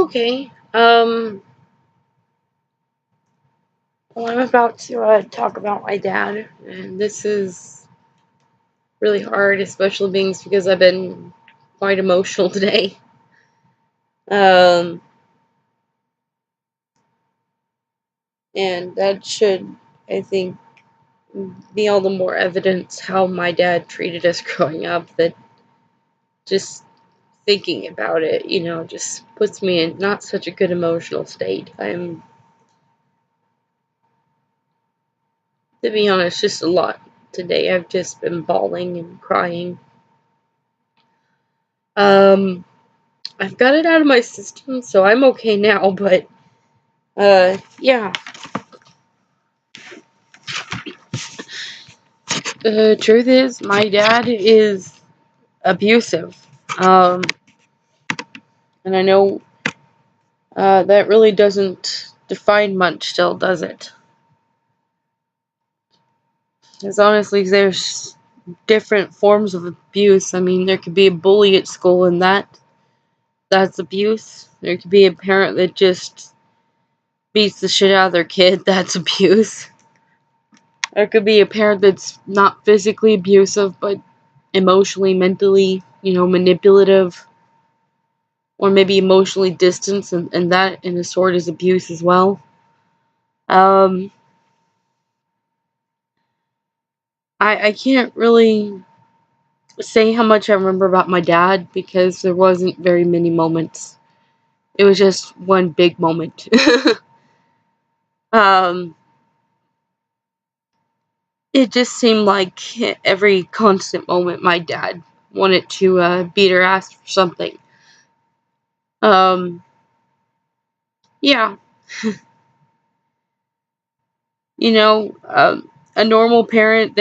Okay. Well, I'm about to talk about my dad, and this is really hard, especially being because I've been quite emotional today. Um, and that should, I think, be all the more evidence how my dad treated us growing up. That just thinking about it, just puts me in not such a good emotional state. I'm, to be honest, just a lot today. I've just been bawling and crying. Um, I've got it out of my system, so I'm okay now, but yeah. The truth is, my dad is abusive. Um, and I know that really doesn't define much still, does it? Because honestly, there's different forms of abuse. I mean, there could be a bully at school, and that's abuse. There could be a parent that just beats the shit out of their kid. That's abuse. There could be a parent that's not physically abusive, but emotionally, mentally, manipulative, or maybe emotionally distant, and that in a sort is abuse as well. Um, I can't really say how much I remember about my dad because there wasn't very many moments. It was just one big moment. um, it just seemed like every constant moment my dad wanted to beat her ass for something. Um, yeah, a normal parent,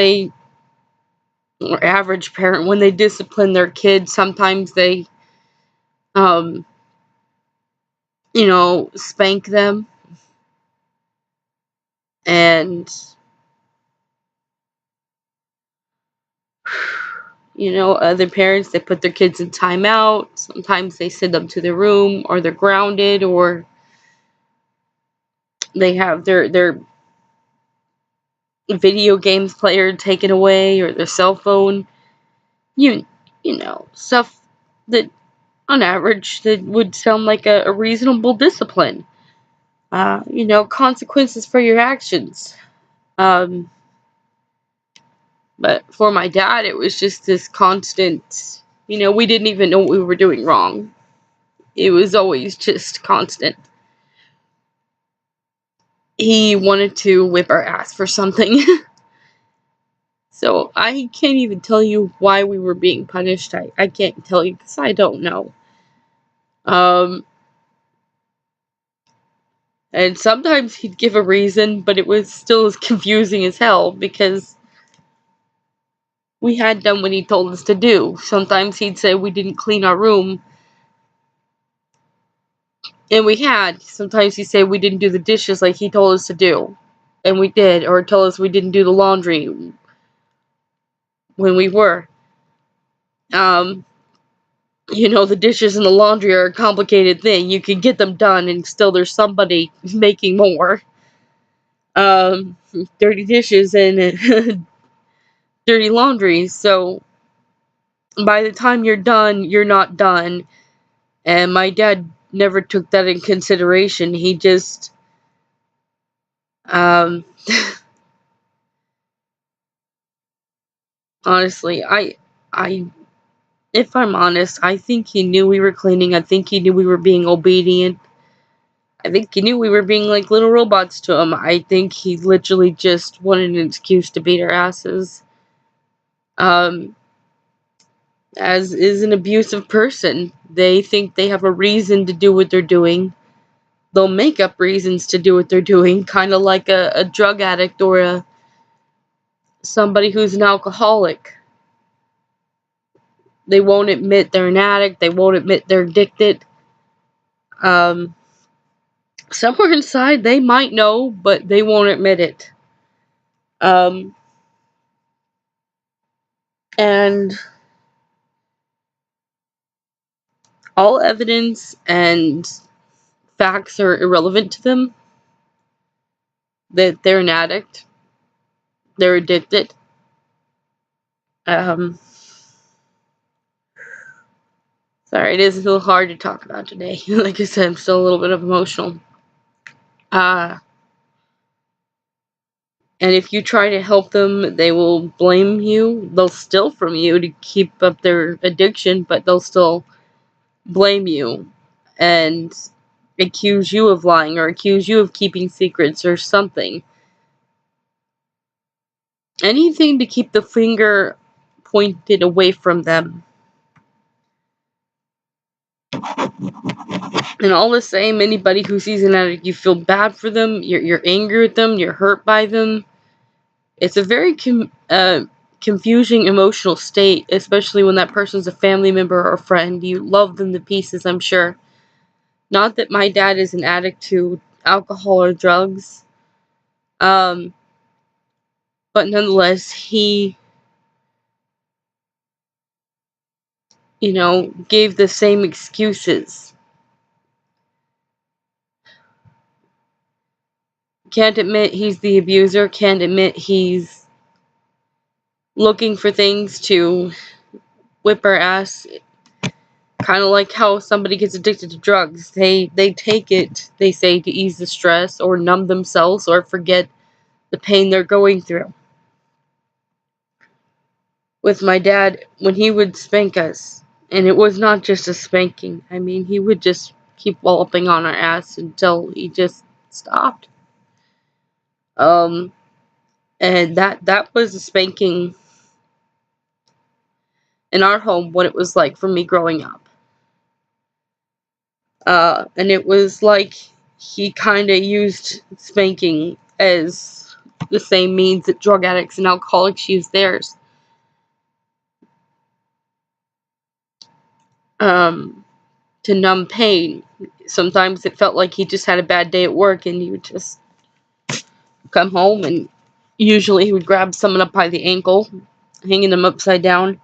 or average parent, when they discipline their kids, sometimes they, um, spank them, and, other parents, they put their kids in timeout. Sometimes they send them to their room, or they're grounded, or they have their video games player taken away, or their cell phone. You, stuff that, on average, that would sound like a reasonable discipline. Consequences for your actions. Um, but for my dad, it was just this constant, we didn't even know what we were doing wrong. It was always just constant. He wanted to whip our ass for something. So I can't even tell you why we were being punished. I can't tell you because I don't know. Um, and sometimes he'd give a reason, but it was still as confusing as hell because we had done what he told us to do. Sometimes he'd say we didn't clean our room, and we had. Sometimes he'd say we didn't do the dishes like he told us to do, and we did, or tell us we didn't do the laundry when we were. Um, the dishes and the laundry are a complicated thing. You can get them done, and still there's somebody making more. Um, Dirty dishes and dirty laundry. So by the time you're done, you're not done. And my dad never took that in consideration. He just, um, honestly, I, if I'm honest, I think he knew we were cleaning. I think he knew we were being obedient. I think he knew we were being like little robots to him. I think he literally just wanted an excuse to beat our asses. Um, as is an abusive person, they think they have a reason to do what they're doing. They'll make up reasons to do what they're doing, kind of like a drug addict or somebody who's an alcoholic. They won't admit they're an addict. They won't admit they're addicted. Um, Somewhere inside, they might know, but they won't admit it. Um, and all evidence and facts are irrelevant to them, that they're an addict, they're addicted. Um, Sorry, it is a little hard to talk about today. Like I said, I'm still a little bit of emotional. Uh, and if you try to help them, they will blame you. They'll steal from you to keep up their addiction, but they'll still blame you and accuse you of lying or accuse you of keeping secrets or something. Anything to keep the finger pointed away from them. And all the same, anybody who sees an addict, you feel bad for them, you're angry at them, you're hurt by them. It's a very confusing emotional state, especially when that person's a family member or a friend. You love them to pieces, I'm sure. Not that my dad is an addict to alcohol or drugs, but nonetheless, he, gave the same excuses. Can't admit he's the abuser, can't admit he's looking for things to whip our ass. Kind of like how somebody gets addicted to drugs. They take it, they say, to ease the stress or numb themselves or forget the pain they're going through. With my dad, when he would spank us, and it was not just a spanking, I mean, he would just keep walloping on our ass until he just stopped. And that was a spanking in our home, what it was like for me growing up. And it was like he kind of used spanking as the same means that drug addicts and alcoholics use theirs. To numb pain. Sometimes it felt like he just had a bad day at work and he would just come home, and usually he would grab someone up by the ankle, hanging them upside down.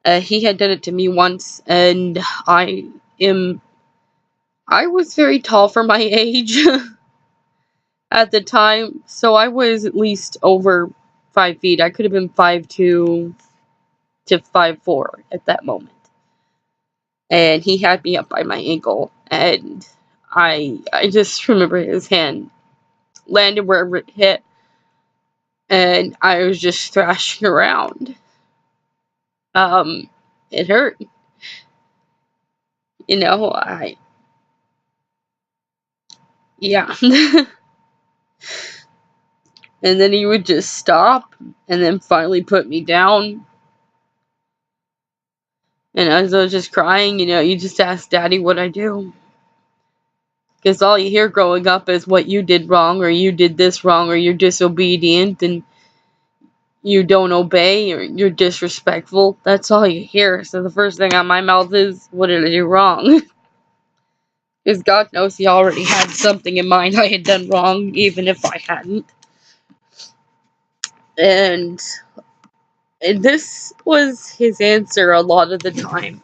He had done it to me once, and I was very tall for my age at the time, so I was at least over 5 feet. I could have been 5'2" to 5'4" at that moment. And he had me up by my ankle, and I just remember his hand landed wherever it hit, and I was just thrashing around. It hurt. Yeah. And then he would just stop, and then finally put me down. And as I was just crying, you just ask Daddy what I do. Because all you hear growing up is what you did wrong, or you did this wrong, or you're disobedient, and you don't obey, or you're disrespectful. That's all you hear. So the first thing on my mouth is, what did I do wrong? Because God knows he already had something in mind I had done wrong, even if I hadn't. And this was his answer a lot of the time.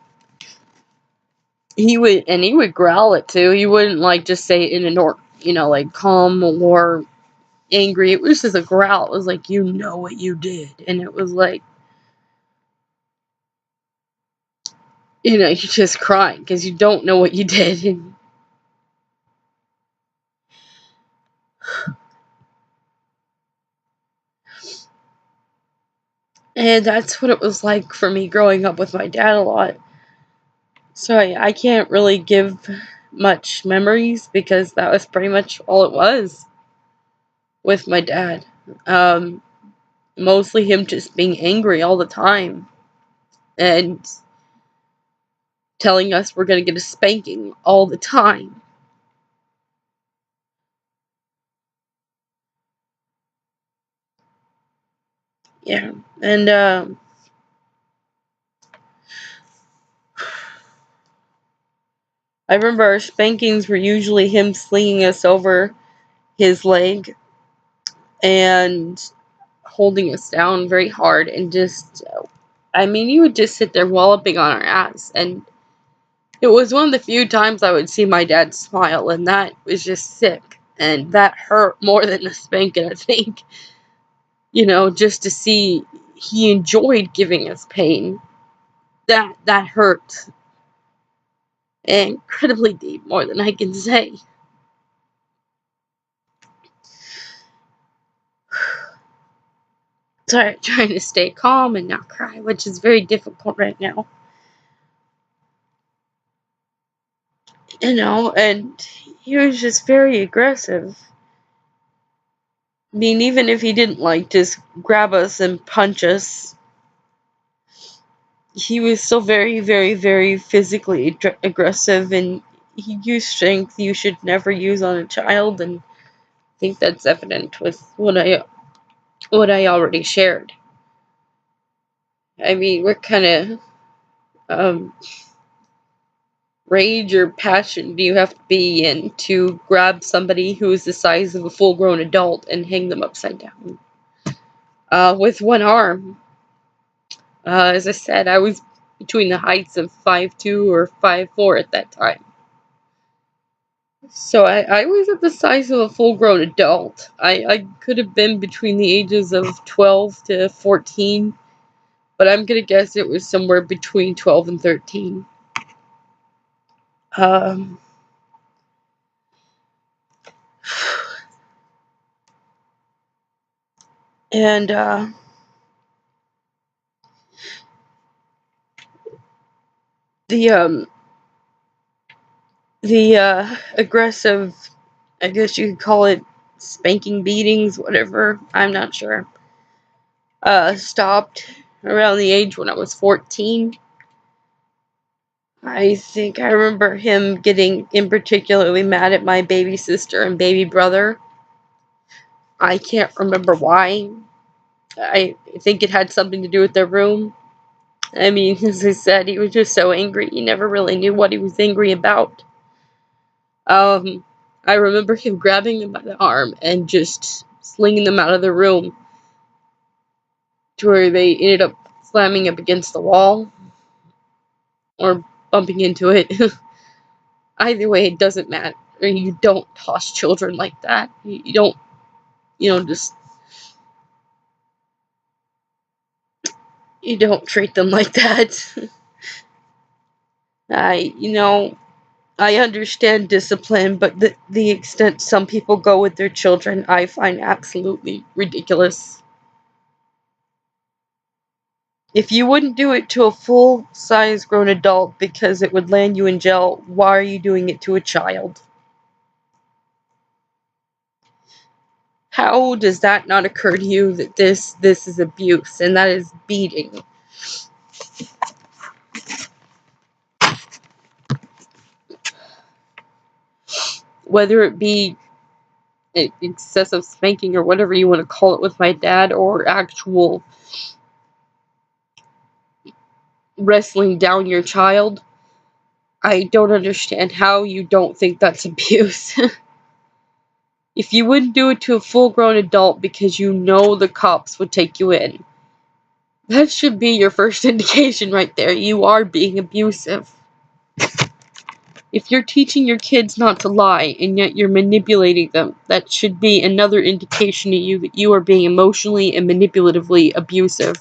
He would growl it too. He wouldn't just say it in a calm or angry. It was just a growl. It was like, you know what you did. And it was like, you're just crying because you don't know what you did. And that's what it was like for me growing up with my dad a lot. So I can't really give much memories because that was pretty much all it was with my dad. Mostly him just being angry all the time and telling us we're going to get a spanking all the time. Yeah, and I remember our spankings were usually him slinging us over his leg and holding us down very hard, and just, he would just sit there walloping on our ass, and It was one of the few times I would see my dad smile, and that was just sick. And that hurt more than a spanking, I think. Just to see he enjoyed giving us pain. That hurt incredibly deep, more than I can say. Sorry, trying to stay calm and not cry, which is very difficult right now. And he was just very aggressive. I mean, even if he didn't just grab us and punch us, he was still very, very, very physically aggressive, and he used strength you should never use on a child, and I think that's evident with what I already shared. I mean, what kind of rage or passion do you have to be in to grab somebody who is the size of a full-grown adult and hang them upside down with one arm? As I said, I was between the heights of 5'2" or 5'4" at that time. So I was at the size of a full-grown adult. I could have been between the ages of 12 to 14, but I'm going to guess it was somewhere between 12 and 13. And the aggressive, I guess you could call it spanking, beatings, whatever, I'm not sure, stopped around the age when I was 14. I think I remember him getting in particularly mad at my baby sister and baby brother. I can't remember why. I think it had something to do with their room. I mean, as I said, he was just so angry. He never really knew what he was angry about. I remember him grabbing them by the arm and just slinging them out of the room to where they ended up slamming up against the wall or bumping into it. Either way, it doesn't matter. You don't toss children like that. You don't, just, you don't treat them like that. I understand discipline, but the extent some people go with their children, I find absolutely ridiculous. If you wouldn't do it to a full-size grown adult because it would land you in jail, why are you doing it to a child? How does that not occur to you that this is abuse, and that is beating? Whether it be excessive spanking or whatever you want to call it with my dad, or actual wrestling down your child, I don't understand how you don't think that's abuse. If you wouldn't do it to a full-grown adult because you know the cops would take you in, that should be your first indication right there. You are being abusive. If you're teaching your kids not to lie and yet you're manipulating them, that should be another indication to you that you are being emotionally and manipulatively abusive.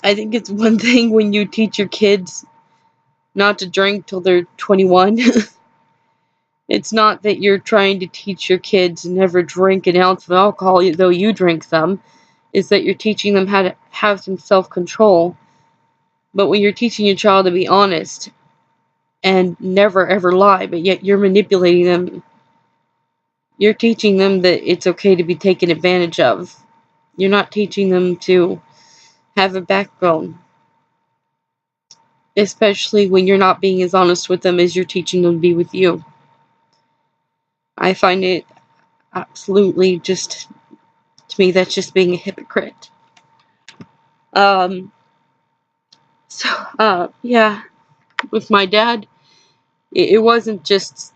I think it's one thing when you teach your kids not to drink till they're 21. It's not that you're trying to teach your kids never drink an ounce of alcohol, though you drink some. It's that you're teaching them how to have some self-control. But when you're teaching your child to be honest and never ever lie, but yet you're manipulating them, you're teaching them that it's okay to be taken advantage of. You're not teaching them to have a backbone. Especially when you're not being as honest with them as you're teaching them to be with you. I find it absolutely just, to me, that's just being a hypocrite. Yeah, with my dad, it wasn't just,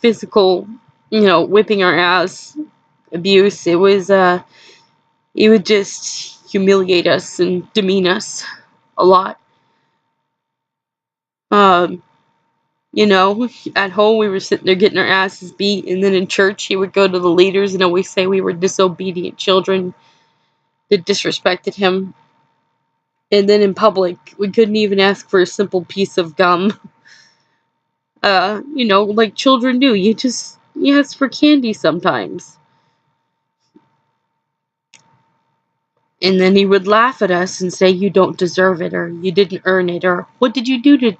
physical, whipping our ass abuse. It was, he would just humiliate us and demean us a lot. Um, you know, at home we were sitting there getting our asses beat, and then in church he would go to the leaders and always say we were disobedient children that disrespected him. And then in public, we couldn't even ask for a simple piece of gum. Like children do. You ask for candy sometimes. And then he would laugh at us and say, you don't deserve it, or you didn't earn it, or what did you do to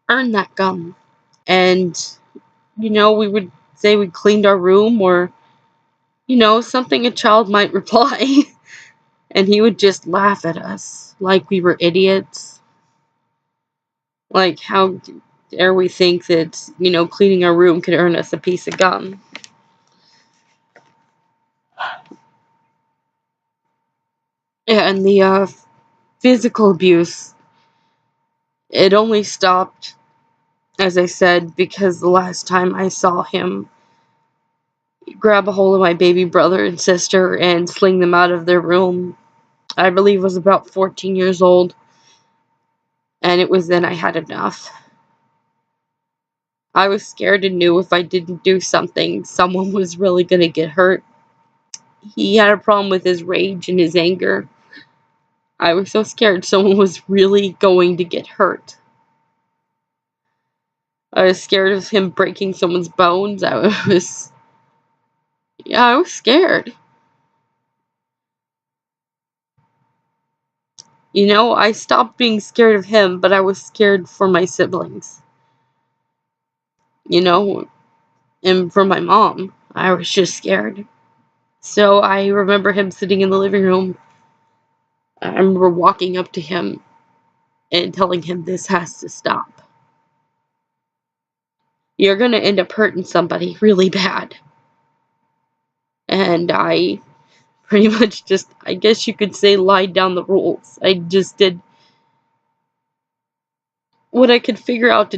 earn that gum? And, we would say we cleaned our room, or, something a child might reply. And he would just laugh at us like we were idiots. Like, how dare we think that, cleaning our room could earn us a piece of gum? Yeah, and the physical abuse, it only stopped, as I said, because the last time I saw him grab a hold of my baby brother and sister and sling them out of their room, I believe was about 14 years old, and it was then I had enough. I was scared and knew if I didn't do something, someone was really going to get hurt. He had a problem with his rage and his anger. I was so scared someone was really going to get hurt. I was scared of him breaking someone's bones. I was scared. I stopped being scared of him, but I was scared for my siblings. And for my mom. I was just scared. So I remember him sitting in the living room. I remember walking up to him and telling him, this has to stop. You're going to end up hurting somebody really bad. And I pretty much just, I guess you could say, lied down the rules. I just did what I could figure out to do